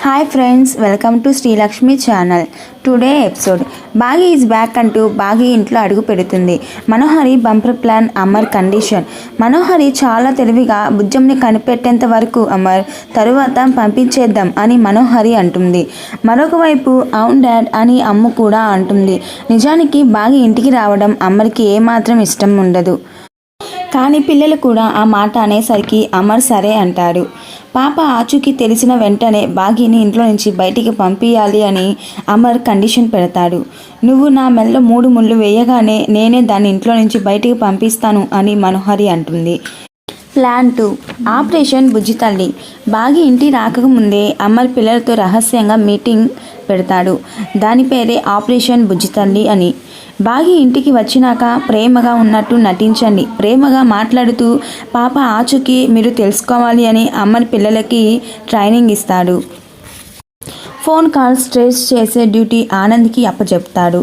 Hi friends, welcome to Srilakshmi channel. Today episode Bagi is back అంటూ బాగి ఇంట్లో అడుగు పెడుతుంది. మనోహరి బంపర్ ప్లాన్, అమర్ కండిషన్. మనోహరి చాలా తెలివిగా బుజ్జంని కనిపెట్టేంత వరకు అమర్, తరువాత పంపించేద్దాం అని మనోహరి అంటుంది. మరొక వైపు అవును డాడ్ అని అమ్ము కూడా అంటుంది. నిజానికి బాగి ఇంటికి రావడం అమర్కి ఏమాత్రం ఇష్టం ఉండదు. కానీ పిల్లలు కూడా ఆ మాట అనేసరికి అమర్ సరే అంటాడు. పాప ఆచూకీ తెలిసిన వెంటనే బాగిని ఇంట్లో నుంచి బయటికి పంపించాలి అని అమర్ కండిషన్ పెడతాడు. నువ్వు నా మెల్లో 3 ముళ్ళు వేయగానే నేనే దాన్ని ఇంట్లో నుంచి బయటికి పంపిస్తాను అని మనోహరి అంటుంది. Plan 2 operation బుజ్జితల్లి. బాగి ఇంటి రాకముందే అమర్ పిల్లలతో రహస్యంగా మీటింగ్ పెడతాడు. దాని పేరే ఆపరేషన్ బుజ్జితల్లి అని. బాగి ఇంటికి వచ్చినాక ప్రేమగా ఉన్నట్టు నటించండి, ప్రేమగా మాట్లాడుతూ పాప ఆచూకీ మీరు తెలుసుకోవాలి అని అమర్ పిల్లలకి ట్రైనింగ్ ఇస్తాడు. ఫోన్ కాల్స్ ట్రేస్ చేసే డ్యూటీ ఆనంద్కి అప్పచెప్తాడు.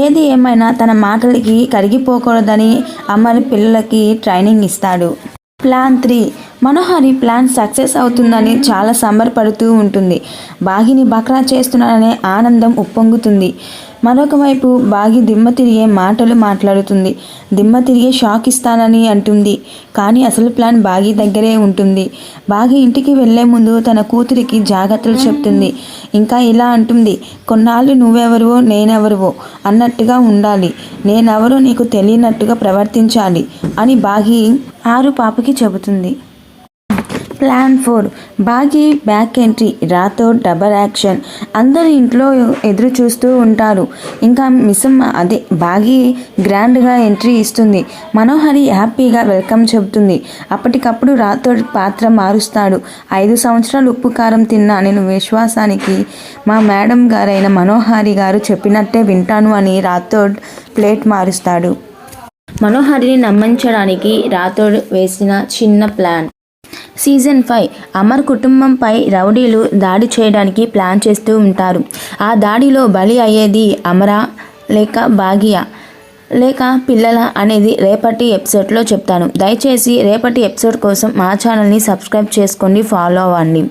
ఏది ఏమైనా తన మాటలకి కరిగిపోకూడదని అమర్ పిల్లలకి ట్రైనింగ్ ఇస్తాడు. ప్లాన్ 3 మనోహరి ప్లాన్ సక్సెస్ అవుతుందని చాలా సంబరపడుతూ ఉంటుంది. బాగిని బక్రా చేస్తున్నాననే ఆనందం ఉప్పొంగుతుంది. మరొక వైపు బాగి దిమ్మ తిరిగే మాటలు మాట్లాడుతుంది. దిమ్మ తిరిగే షాక్ ఇస్తానని అంటుంది. కానీ అసలు ప్లాన్ బాగి దగ్గరే ఉంటుంది. బాగి ఇంటికి వెళ్లే ముందు తన కూతురికి జాగ్రత్తలు చెప్తుంది. ఇంకా ఇలా అంటుంది, కొన్నాళ్ళు నువ్వెవరివో నేనెవరివో అన్నట్టుగా ఉండాలి, నేనెవరో నీకు తెలియనట్టుగా ప్రవర్తించాలి అని బాగి ఆరు పాపకి చెబుతుంది. Plan 4 Bagi back entry, Rathod double action. అందరూ ఇంట్లో ఎదురు చూస్తూ ఉంటారు. ఇంకా మిస్సమ్మ అదే బాగి గ్రాండ్గా ఎంట్రీ ఇస్తుంది. మనోహరి హ్యాపీగా వెల్కమ్ చెబుతుంది. అప్పటికప్పుడు రాథోడ్ పాత్ర మారుస్తాడు. 5 సంవత్సరాలు ఉప్పు కారం తిన్నా నేను విశ్వాసానికి మా మేడం గారైన మనోహరి గారు చెప్పినట్టే వింటాను అని రాథోడ్ ప్లేట్ మారుస్తాడు. మనోహరిని నమ్మించడానికి రాథోడ్ వేసిన చిన్న ప్లాన్. సీజన్ 5 అమర్ కుటుంబంపై రౌడీలు దాడి చేయడానికి ప్లాన్ చేస్తూ ఉంటారు. ఆ దాడిలో బలి అయ్యేది అమరా లేక బాగియా లేక పిల్లల అనేది రేపటి ఎపిసోడ్లో చెప్తాను. దయచేసి రేపటి ఎపిసోడ్ కోసం మా ఛానల్ని సబ్స్క్రైబ్ చేసుకోండి, ఫాలో అవ్వండి.